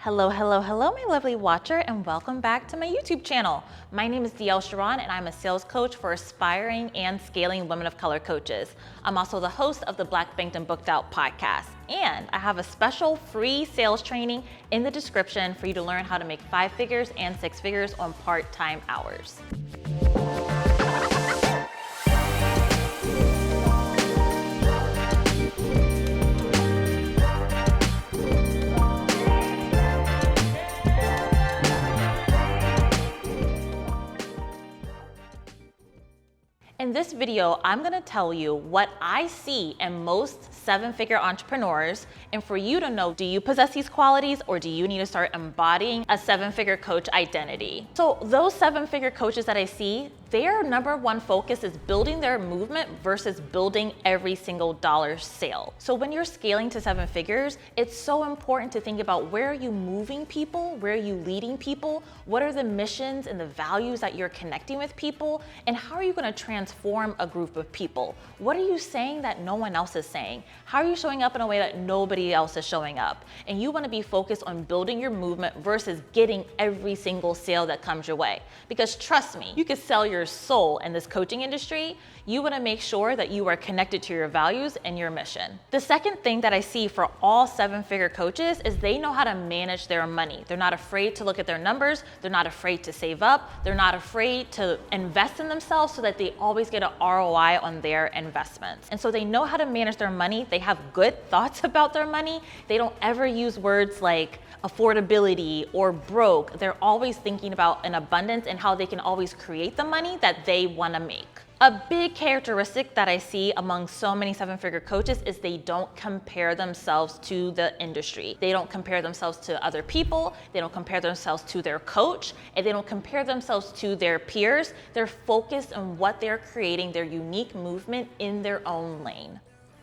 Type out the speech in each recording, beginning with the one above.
Hello, hello, hello, my lovely watcher, and welcome back to my YouTube channel. My name is Diellecharon, and I'm a sales coach for aspiring and scaling women of color coaches. I'm also the host of the Black Banked and Booked Out podcast, and I have a special free sales training in the description for you to learn how to make 5 figures and 6 figures on part-time hours. In this video, I'm gonna tell you what I see in most 7-figure entrepreneurs, and for you to know, do you possess these qualities or do you need to start embodying a 7-figure coach identity? So those 7-figure coaches that I see, their number one focus is building their movement versus building every single dollar sale. So when you're scaling to 7 figures, it's so important to think about where are you moving people, where are you leading people, what are the missions and the values that you're connecting with people, and how are you gonna transform a group of people? What are you saying that no one else is saying? How are you showing up in a way that nobody else is showing up? And you wanna be focused on building your movement versus getting every single sale that comes your way. Because trust me, you could sell your soul in this coaching industry. You want to make sure that you are connected to your values and your mission. The second thing that I see for all 7-figure coaches is they know how to manage their money. They're not afraid to look at their numbers. They're not afraid to save up. They're not afraid to invest in themselves so that they always get an ROI on their investments. And so they know how to manage their money. They have good thoughts about their money. They don't ever use words like affordability or broke. They're always thinking about an abundance and how they can always create the money that they want to make. A big characteristic that I see among so many 7-figure coaches is they don't compare themselves to the industry. They don't compare themselves to other people. They don't compare themselves to their coach, and they don't compare themselves to their peers. They're focused on what they're creating, their unique movement in their own lane.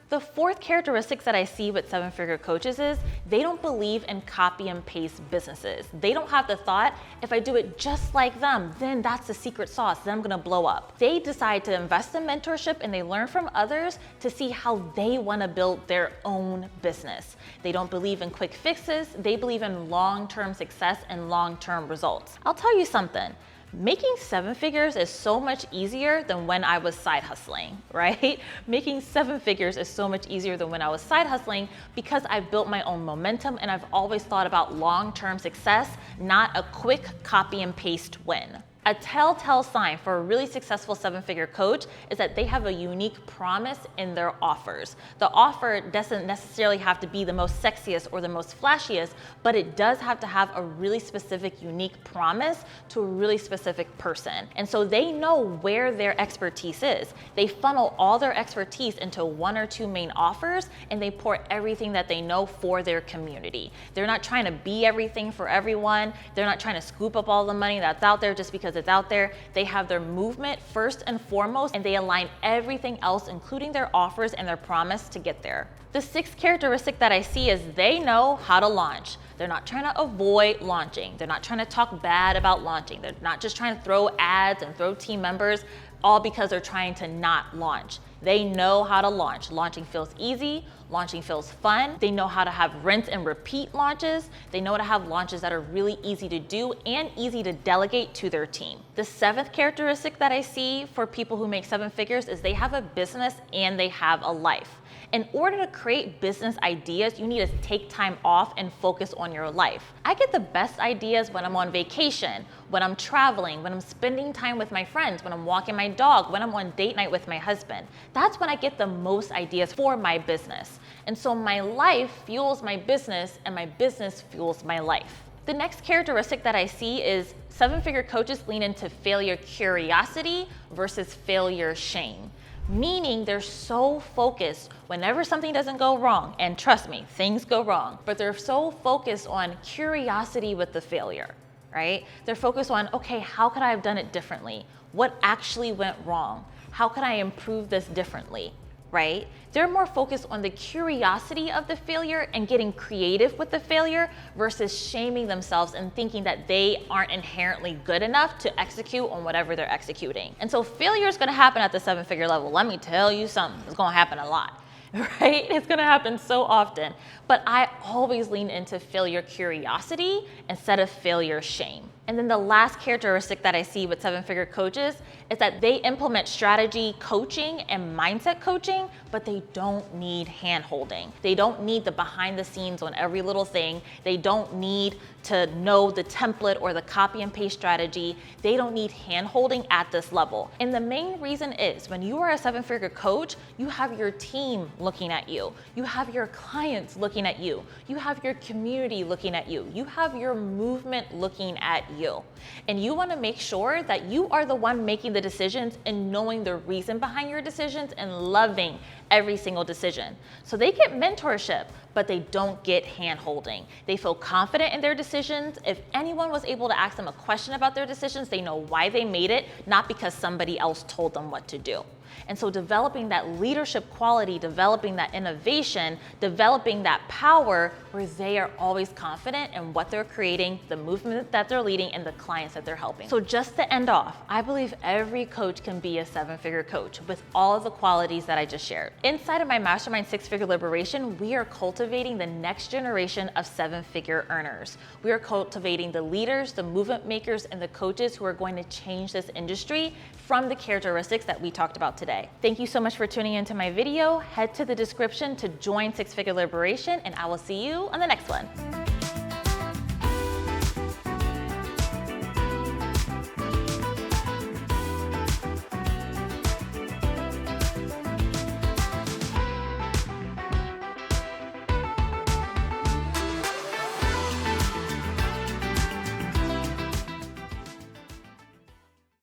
The fourth characteristic that I see with 7-figure coaches is they don't believe in copy and paste businesses. They don't have the thought, if I do it just like them, then that's the secret sauce, then I'm gonna blow up. They decide to invest in mentorship and they learn from others to see how they wanna build their own business. They don't believe in quick fixes, they believe in long-term success and long-term results. I'll tell you something. Making 7 figures is so much easier than when I was side hustling, right? Making 7 figures is so much easier than when I was side hustling because I've built my own momentum and I've always thought about long-term success, not a quick copy and paste win. A telltale sign for a really successful 7-figure coach is that they have a unique promise in their offers. The offer doesn't necessarily have to be the most sexiest or the most flashiest, but it does have to have a really specific, unique promise to a really specific person. And so they know where their expertise is. They funnel all their expertise into 1 or 2 main offers, and they pour everything that they know for their community. They're not trying to be everything for everyone. They're not trying to scoop up all the money that's out there just because it's out there. They have their movement first and foremost, and they align everything else, including their offers and their promise, to get there. The 6th characteristic that I see is they know how to launch. They're not trying to avoid launching. They're not trying to talk bad about launching. They're not just trying to throw ads and throw team members all because they're trying to not launch. They know how to launch. Launching feels easy. Launching feels fun. They know how to have rinse and repeat launches. They know how to have launches that are really easy to do and easy to delegate to their team. The 7th characteristic that I see for people who make 7 figures is they have a business and they have a life. In order to create business ideas, you need to take time off and focus on your life. I get the best ideas when I'm on vacation, when I'm traveling, when I'm spending time with my friends, when I'm walking my dog, when I'm on date night with my husband. That's when I get the most ideas for my business. And so my life fuels my business and my business fuels my life. The next characteristic that I see is 7-figure coaches lean into failure curiosity versus failure shame. Meaning they're so focused whenever something doesn't go wrong, and trust me, things go wrong, but they're so focused on curiosity with the failure, right? They're focused on, okay, how could I have done it differently? What actually went wrong? How could I improve this differently? Right? They're more focused on the curiosity of the failure and getting creative with the failure versus shaming themselves and thinking that they aren't inherently good enough to execute on whatever they're executing. And so failure is going to happen at the 7-figure level. Let me tell you something, it's going to happen a lot. right? It's gonna happen so often. But I always lean into failure curiosity instead of failure shame. And then the last characteristic that I see with seven-figure coaches is that they implement strategy coaching and mindset coaching, but they don't need hand-holding. They don't need the behind the scenes on every little thing. They don't need to know the template or the copy and paste strategy. They don't need hand-holding at this level. And the main reason is when you are a seven-figure coach, you have your team looking at you. You have your clients looking at you. You have your community looking at you. You have your movement looking at you. And you want to make sure that you are the one making the decisions and knowing the reason behind your decisions and loving every single decision. So they get mentorship, but they don't get hand-holding. They feel confident in their decisions. If anyone was able to ask them a question about their decisions, they know why they made it, not because somebody else told them what to do. And so developing that leadership quality, developing that innovation, developing that power where they are always confident in what they're creating, the movement that they're leading, and the clients that they're helping. So just to end off, I believe every coach can be a seven-figure coach with all of the qualities that I just shared. Inside of my Mastermind Six-Figure Liberation, we are cultivating the next generation of seven-figure earners. We are cultivating the leaders, the movement makers, and the coaches who are going to change this industry from the characteristics that we talked about today. Thank you so much for tuning into my video. Head to the description to join Six-Figure Liberation, and I will see you on the next one.